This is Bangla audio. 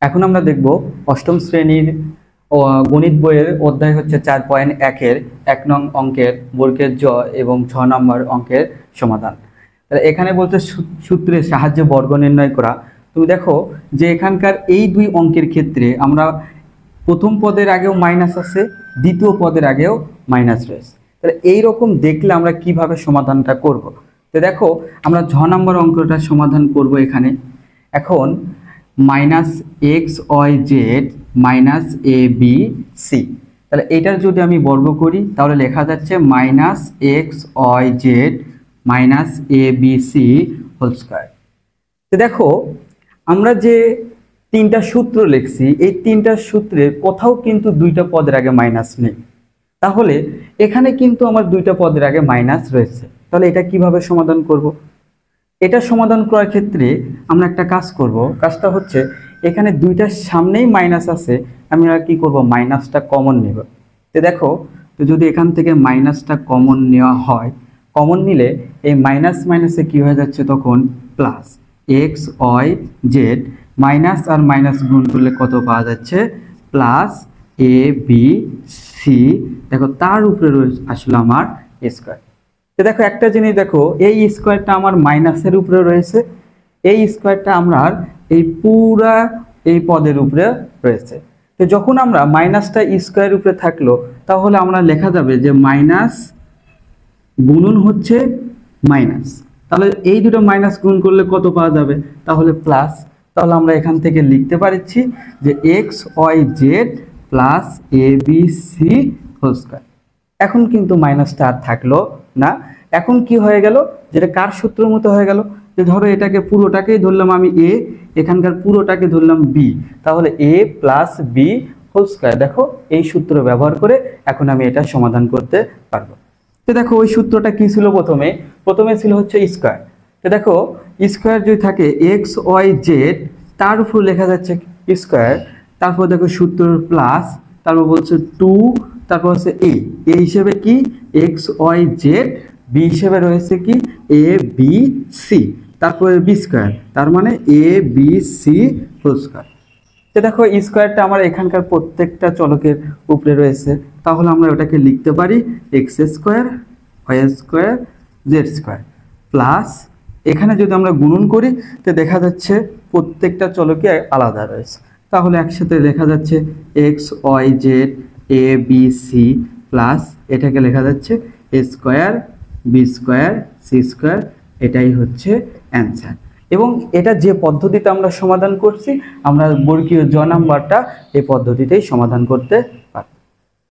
এখন আমরা দেখব অষ্টম শ্রেণীর গণিত বইয়ের অধ্যায় হচ্ছে 4.1-এর 1 নং অঙ্কের বর্গের জ এবং 6 নম্বর অঙ্কের সমাধান। তাহলে এখানে বলতে সূত্রের সাহায্যে বর্গ নির্ণয় করা। তুমি দেখো যে এখানকার এই দুই অঙ্কের ক্ষেত্রে আমরা প্রথম পদের আগেও মাইনাস আছে, দ্বিতীয় পদের আগেও মাইনাস রয়েছে। তাহলে এইরকম দেখলে আমরা কিভাবে সমাধানটা করব। তো দেখো আমরা 6 নম্বর অঙ্কটা সমাধান করব এখানে। এখন minus x y z minus a b c, তাহলে এটার যদি আমি বর্গ করি তাহলে লেখা যাচ্ছে minus x y z minus a b c whole square. তো দেখো আমরা যে তিনটা সূত্র লিখছি এই তিনটা সূত্রের কোথাও কিন্তু দুইটা পদের আগে মাইনাস নেই, তাহলে এখানে কিন্তু আমার দুইটা পদের আগে মাইনাস রয়েছে। তাহলে এটা কিভাবে সমাধান করব? এটা সমাধান করার ক্ষেত্রে আমরা একটা কাজ করব। কাজটা হচ্ছে এখানে দুইটার সামনেই মাইনাস আছে, আমরা কি করব মাইনাসটা কমন নেব। তো দেখো তো যদি এখান থেকে মাইনাসটা কমন নেওয়া হয়, কমন নিলে এই মাইনাস মাইনাসে কি হয়ে যাচ্ছে তখন plus x y z minus আর মাইনাস গুণ করলে কত পাওয়া যাচ্ছে প্লাস এ বি সি। দেখো তার উপরে আসলে আমার স্কয়ার। তো দেখো একটা জিনিস দেখো, এই স্কয়ারটা আমার মাইনাসের উপরে রয়েছে, এই স্কয়ারটা আমার এই পুরা এই পদের উপরে রয়েছে। তো যখন আমরা মাইনাসটা স্কয়ার উপরে থাকলো তাহলে আমরা লেখা যাবে যে মাইনাস গুণন হচ্ছে মাইনাস, তাহলে এই দুটো মাইনাস গুণ করলে কত পাওয়া যাবে তাহলে প্লাস। তাহলে আমরা এখান থেকে লিখতে পারছি যে এক্স ওয়াই জেড প্লাস এ বি সি হোল স্কয়ার। এখন কিন্তু মাইনাসটা আর থাকলো না, এখন কি হয়ে গেল যেটা কার সূত্রের মতো হয়ে গেল, যে ধরো এটাকে পুরোটাকেই ধরলাম আমি এ, এখানকার পুরোটাকে ধরলাম বি, তাহলে এ প্লাস বি হোল স্কয়ার। দেখো এই সূত্র ব্যবহার করে এখন আমি এটা সমাধান করতে পারবো। তো দেখো ওই সূত্রটা কি ছিল, প্রথমে ছিল হচ্ছে স্কয়ার। তো দেখো স্কয়ার যদি থাকে এক্স ওয়াই জেড তার উপর লেখা যাচ্ছে স্কয়ার, তারপর দেখো সূত্র প্লাস, তারপর বলছে 2, তারপর হচ্ছে এ হিসেবে কি এক্স ওয়াই জেড, বি হিসেবে রয়েছে কি এ বি সি, তারপরে বি স্কয়ার, তার মানে এ বি সি হোল স্কয়ার। তো দেখো স্কয়ারটা আমার এখানকার প্রত্যেকটা চলকের উপরে রয়েছে, তাহলে আমরা ওটাকে লিখতে পারি x square y square z square plus, এখানে যদি আমরা গুণন করি তো দেখা যাচ্ছে প্রত্যেকটা চলকে আলাদা রয়েছে, তাহলে একসাথে লেখা যাচ্ছে x y z a b c plus এটাকে লেখা যাচ্ছে a square b square c square. এটাই হচ্ছে অ্যান্সার। এবং এটা যে পদ্ধতিতে আমরা সমাধান করছি, আমরা বর্গীয় জ নাম্বারটা এই পদ্ধতিতেই সমাধান করতে পারি।